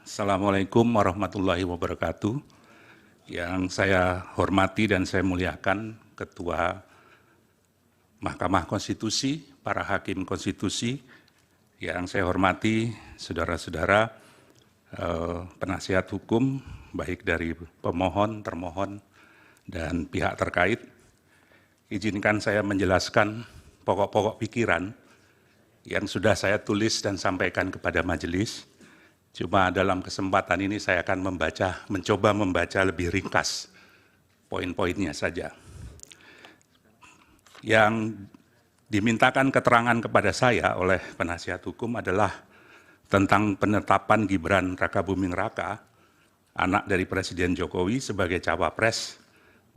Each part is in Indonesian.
Assalamualaikum warahmatullahi wabarakatuh. Yang saya hormati dan saya muliakan Ketua Mahkamah Konstitusi, para hakim konstitusi, yang saya hormati saudara-saudara penasihat hukum, baik dari pemohon, termohon, dan pihak terkait. Izinkan saya menjelaskan pokok-pokok pikiran yang sudah saya tulis dan sampaikan kepada majelis. Cuma dalam kesempatan ini saya akan mencoba membaca lebih ringkas poin-poinnya saja. Yang dimintakan keterangan kepada saya oleh penasihat hukum adalah tentang penetapan Gibran Rakabuming Raka, anak dari Presiden Jokowi sebagai cawapres,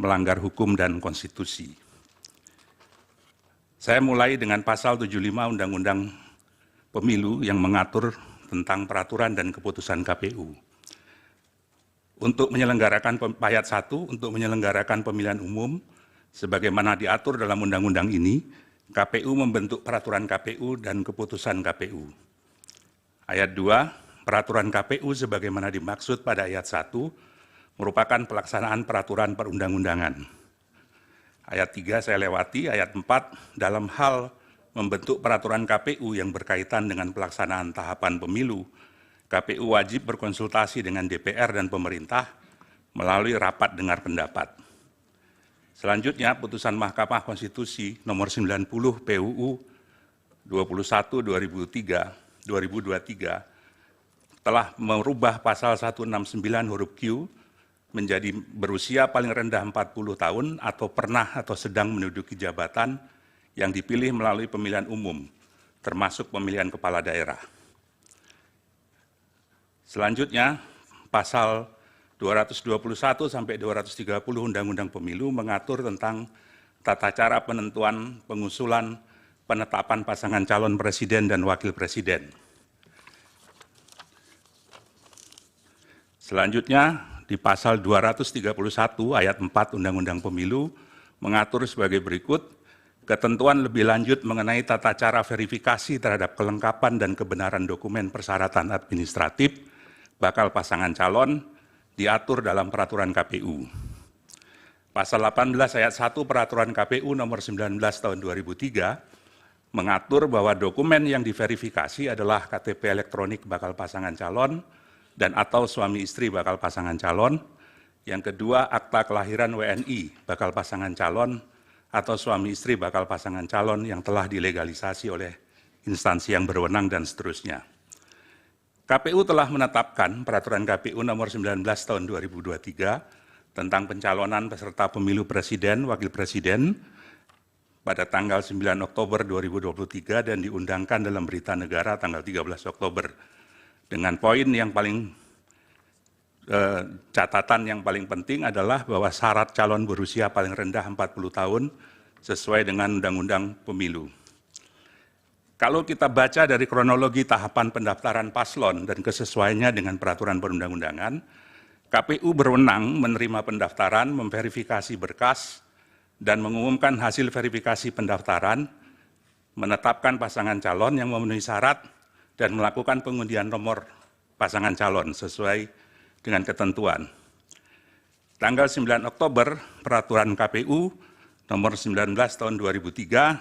melanggar hukum dan konstitusi. Saya mulai dengan pasal 75 Undang-Undang Pemilu yang mengatur tentang peraturan dan keputusan KPU. Untuk menyelenggarakan ayat 1, untuk menyelenggarakan pemilihan umum, sebagaimana diatur dalam undang-undang ini, KPU membentuk peraturan KPU dan keputusan KPU. Ayat 2, peraturan KPU sebagaimana dimaksud pada ayat 1, merupakan pelaksanaan peraturan perundang-undangan. Ayat 3 saya lewati, ayat 4, dalam hal membentuk peraturan KPU yang berkaitan dengan pelaksanaan tahapan pemilu, KPU wajib berkonsultasi dengan DPR dan pemerintah melalui rapat dengar pendapat. Selanjutnya, putusan Mahkamah Konstitusi nomor 90 PUU 21/2023 telah merubah pasal 169 huruf Q menjadi berusia paling rendah 40 tahun atau pernah atau sedang menduduki jabatan yang dipilih melalui pemilihan umum, termasuk pemilihan kepala daerah. Selanjutnya, pasal 221 sampai 230 Undang-Undang Pemilu mengatur tentang tata cara penentuan, pengusulan, penetapan pasangan calon presiden dan wakil presiden. Selanjutnya, di pasal 231 ayat 4 Undang-Undang Pemilu mengatur sebagai berikut, ketentuan lebih lanjut mengenai tata cara verifikasi terhadap kelengkapan dan kebenaran dokumen persyaratan administratif bakal pasangan calon diatur dalam peraturan KPU. Pasal 18 ayat 1 peraturan KPU nomor 19 tahun 2003 mengatur bahwa dokumen yang diverifikasi adalah KTP elektronik bakal pasangan calon dan atau suami istri bakal pasangan calon. Yang kedua, akta kelahiran WNI bakal pasangan calon atau suami istri bakal pasangan calon yang telah dilegalisasi oleh instansi yang berwenang dan seterusnya. KPU telah menetapkan peraturan KPU nomor 19 tahun 2023 tentang pencalonan peserta pemilu presiden, wakil presiden pada tanggal 9 Oktober 2023 dan diundangkan dalam berita negara tanggal 13 Oktober. Dengan poin yang paling catatan yang paling penting adalah bahwa syarat calon berusia paling rendah 40 tahun sesuai dengan Undang-Undang Pemilu. Kalau kita baca dari kronologi tahapan pendaftaran paslon dan kesesuaiannya dengan peraturan perundang-undangan, KPU berwenang menerima pendaftaran, memverifikasi berkas, dan mengumumkan hasil verifikasi pendaftaran, menetapkan pasangan calon yang memenuhi syarat, dan melakukan pengundian nomor pasangan calon sesuai dengan ketentuan. Tanggal 9 Oktober, peraturan KPU nomor 19 tahun 2003,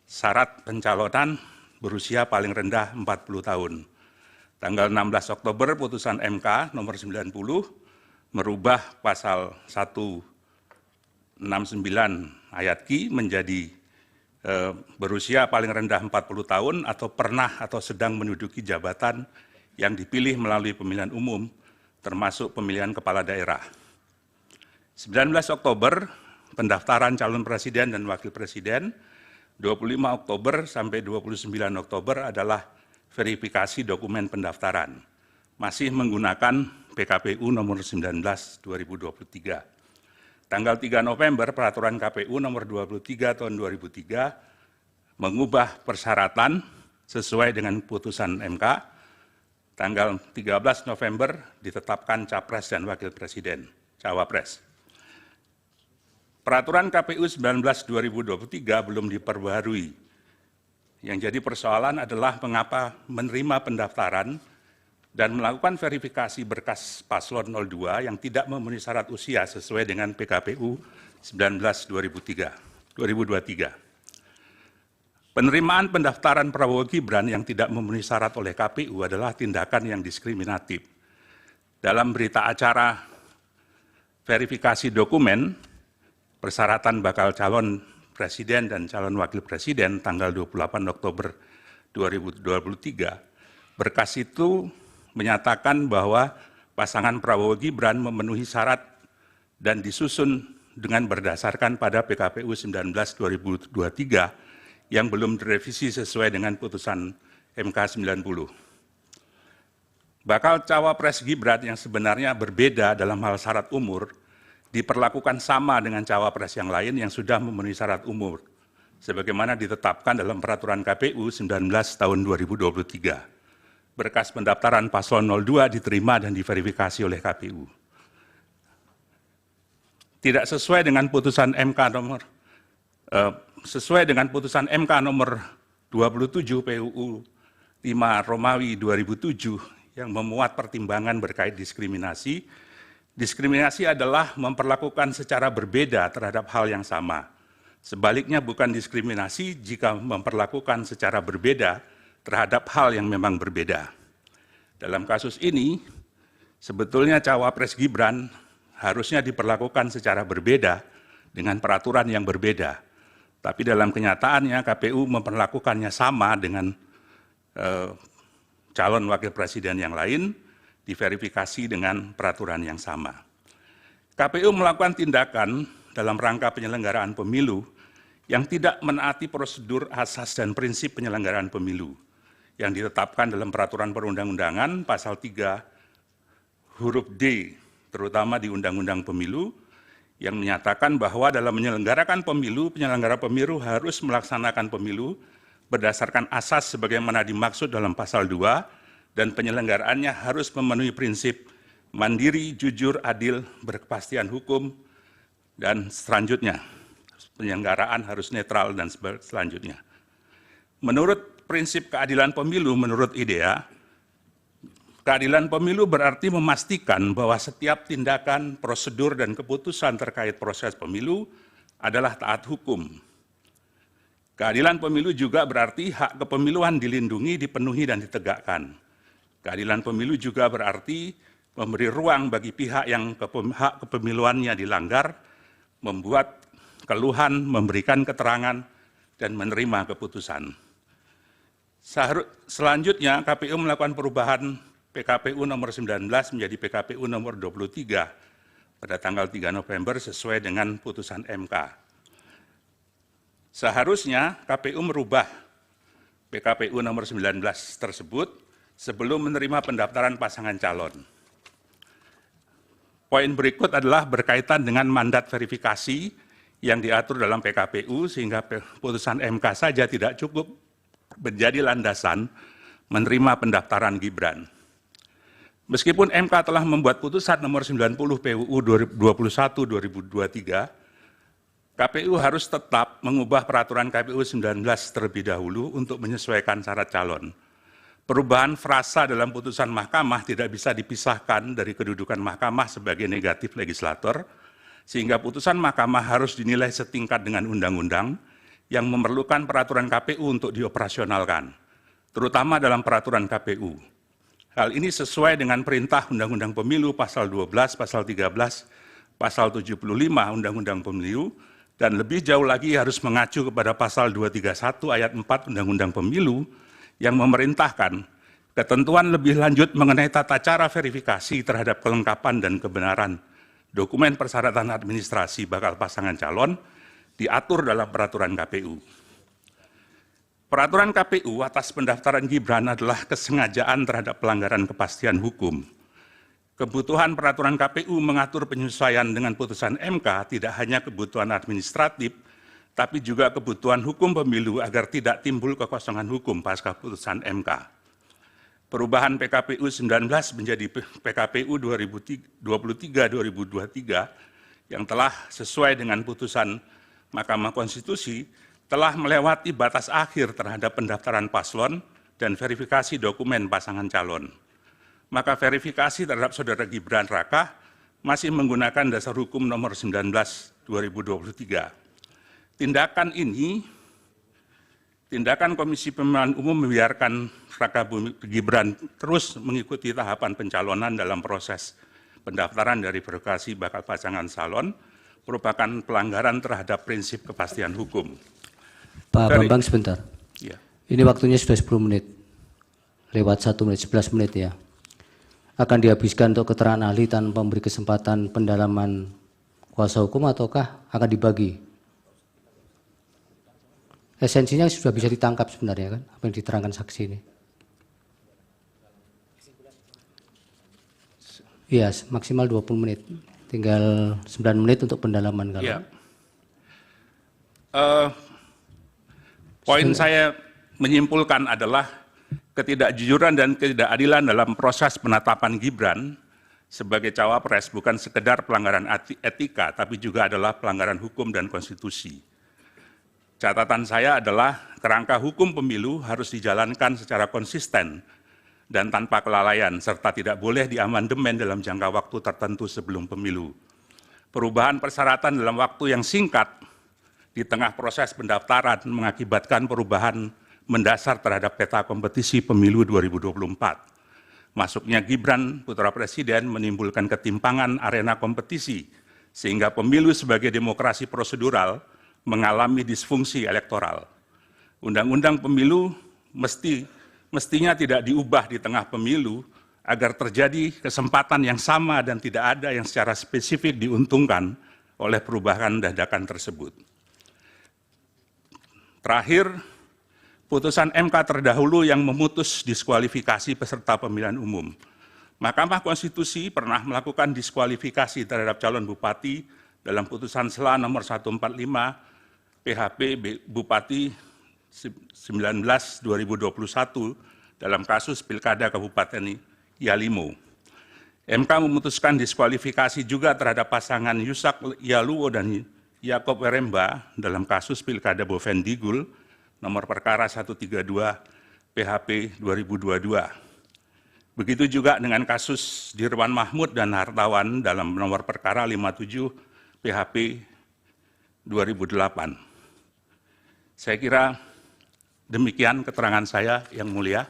syarat pencalonan berusia paling rendah 40 tahun. Tanggal 16 Oktober, putusan MK nomor 90 merubah pasal 169 ayat Q menjadi berusia paling rendah 40 tahun atau pernah atau sedang menduduki jabatan yang dipilih melalui pemilihan umum, termasuk pemilihan kepala daerah. 19 Oktober, pendaftaran calon presiden dan wakil presiden. 25 Oktober sampai 29 Oktober adalah verifikasi dokumen pendaftaran. Masih menggunakan PKPU nomor 19 2023. Tanggal 3 November, peraturan KPU nomor 23 tahun 2003 mengubah persyaratan sesuai dengan putusan MK. Tanggal 13 November ditetapkan capres dan wakil presiden, cawapres. Peraturan KPU 19 2023 belum diperbarui. Yang jadi persoalan adalah mengapa menerima pendaftaran dan melakukan verifikasi berkas paslon 02 yang tidak memenuhi syarat usia sesuai dengan PKPU 19/2023. Penerimaan pendaftaran Prabowo Gibran yang tidak memenuhi syarat oleh KPU adalah tindakan yang diskriminatif. Dalam berita acara verifikasi dokumen persyaratan bakal calon presiden dan calon wakil presiden tanggal 28 Oktober 2023, berkas itu menyatakan bahwa pasangan Prabowo Gibran memenuhi syarat dan disusun dengan berdasarkan pada PKPU 19/2023 yang belum direvisi sesuai dengan putusan MK 90. Bakal cawapres Gibran yang sebenarnya berbeda dalam hal syarat umur diperlakukan sama dengan cawapres yang lain yang sudah memenuhi syarat umur, sebagaimana ditetapkan dalam Peraturan KPU 19 tahun 2023. Berkas pendaftaran paslon 02 diterima dan diverifikasi oleh KPU. Tidak sesuai dengan putusan MK nomor 27 PUU 5 Romawi 2007 yang memuat pertimbangan berkait diskriminasi. Diskriminasi adalah memperlakukan secara berbeda terhadap hal yang sama. Sebaliknya bukan diskriminasi jika memperlakukan secara berbeda terhadap hal yang memang berbeda. Dalam kasus ini, sebetulnya cawapres Gibran harusnya diperlakukan secara berbeda dengan peraturan yang berbeda. Tapi dalam kenyataannya KPU memperlakukannya sama dengan calon wakil presiden yang lain, diverifikasi dengan peraturan yang sama. KPU melakukan tindakan dalam rangka penyelenggaraan pemilu yang tidak menaati prosedur, asas, dan prinsip penyelenggaraan pemilu yang ditetapkan dalam peraturan perundang-undangan pasal 3 huruf D, terutama di Undang-Undang Pemilu, yang menyatakan bahwa dalam menyelenggarakan pemilu, penyelenggara pemilu harus melaksanakan pemilu berdasarkan asas sebagaimana dimaksud dalam pasal 2, dan penyelenggaraannya harus memenuhi prinsip mandiri, jujur, adil, berkepastian hukum, dan selanjutnya. Penyelenggaraan harus netral dan selanjutnya. Menurut prinsip keadilan pemilu, menurut IDEA, keadilan pemilu berarti memastikan bahwa setiap tindakan, prosedur, dan keputusan terkait proses pemilu adalah taat hukum. Keadilan pemilu juga berarti hak kepemiluan dilindungi, dipenuhi, dan ditegakkan. Keadilan pemilu juga berarti memberi ruang bagi pihak yang hak kepemiluannya dilanggar, membuat keluhan, memberikan keterangan, dan menerima keputusan. Selanjutnya, KPU melakukan perubahan PKPU nomor 19 menjadi PKPU nomor 23 pada tanggal 3 November sesuai dengan putusan MK. Seharusnya KPU merubah PKPU nomor 19 tersebut sebelum menerima pendaftaran pasangan calon. Poin berikut adalah berkaitan dengan mandat verifikasi yang diatur dalam PKPU sehingga putusan MK saja tidak cukup menjadi landasan menerima pendaftaran Gibran. Meskipun MK telah membuat putusan nomor 90 PUU 21/2023, KPU harus tetap mengubah peraturan KPU 19 terlebih dahulu untuk menyesuaikan syarat calon. Perubahan frasa dalam putusan mahkamah tidak bisa dipisahkan dari kedudukan mahkamah sebagai negatif legislator, sehingga putusan mahkamah harus dinilai setingkat dengan undang-undang yang memerlukan peraturan KPU untuk dioperasionalkan, terutama dalam peraturan KPU. Hal ini sesuai dengan perintah Undang-Undang Pemilu pasal 12, pasal 13, pasal 75 Undang-Undang Pemilu, dan lebih jauh lagi harus mengacu kepada pasal 231 ayat 4 Undang-Undang Pemilu yang memerintahkan ketentuan lebih lanjut mengenai tata cara verifikasi terhadap kelengkapan dan kebenaran dokumen persyaratan administrasi bakal pasangan calon diatur dalam peraturan KPU. Peraturan KPU atas pendaftaran Gibran adalah kesengajaan terhadap pelanggaran kepastian hukum. Kebutuhan peraturan KPU mengatur penyesuaian dengan putusan MK tidak hanya kebutuhan administratif, tapi juga kebutuhan hukum pemilu agar tidak timbul kekosongan hukum pasca putusan MK. Perubahan PKPU 19 menjadi PKPU 2023-2023 yang telah sesuai dengan putusan Mahkamah Konstitusi telah melewati batas akhir terhadap pendaftaran paslon dan verifikasi dokumen pasangan calon. maka verifikasi terhadap Saudara Gibran Raka masih menggunakan dasar hukum nomor 19 2023. Tindakan Komisi Pemilihan Umum membiarkan Raka Gibran terus mengikuti tahapan pencalonan dalam proses pendaftaran dari verifikasi bakal pasangan calon merupakan pelanggaran terhadap prinsip kepastian hukum. Pak Bambang sebentar. Ya. Ini waktunya sudah 10 menit. Lewat 1 menit, 11 menit ya. Akan dihabiskan untuk keterangan ahli tanpa memberi kesempatan pendalaman kuasa hukum ataukah akan dibagi? Esensinya sudah bisa ditangkap sebenarnya kan, apa yang diterangkan saksi ini. Iya, maksimal 20 menit. Tinggal 9 menit untuk pendalaman kalau. Ya. Poin saya menyimpulkan adalah ketidakjujuran dan ketidakadilan dalam proses penetapan Gibran sebagai cawapres bukan sekedar pelanggaran etika, tapi juga adalah pelanggaran hukum dan konstitusi. Catatan saya adalah kerangka hukum pemilu harus dijalankan secara konsisten dan tanpa kelalaian, serta tidak boleh diamandemen dalam jangka waktu tertentu sebelum pemilu. Perubahan persyaratan dalam waktu yang singkat di tengah proses pendaftaran mengakibatkan perubahan mendasar terhadap peta kompetisi pemilu 2024. Masuknya Gibran putra presiden menimbulkan ketimpangan arena kompetisi, sehingga pemilu sebagai demokrasi prosedural mengalami disfungsi elektoral. Undang-undang pemilu mestinya tidak diubah di tengah pemilu agar terjadi kesempatan yang sama dan tidak ada yang secara spesifik diuntungkan oleh perubahan dadakan tersebut. Terakhir, putusan MK terdahulu yang memutus diskualifikasi peserta pemilihan umum. Mahkamah Konstitusi pernah melakukan diskualifikasi terhadap calon bupati dalam putusan SELA nomor 145 PHP Bupati 19/2021 dalam kasus Pilkada Kabupaten Yalimo. MK memutuskan diskualifikasi juga terhadap pasangan Yusak Yaluo dan Yakob Weremba dalam kasus Pilkada Bovendigul nomor perkara 132 PHP 2022. Begitu juga dengan kasus Dirwan Mahmud dan Hartawan dalam nomor perkara 57 PHP 2008. Saya kira demikian keterangan saya, Yang Mulia.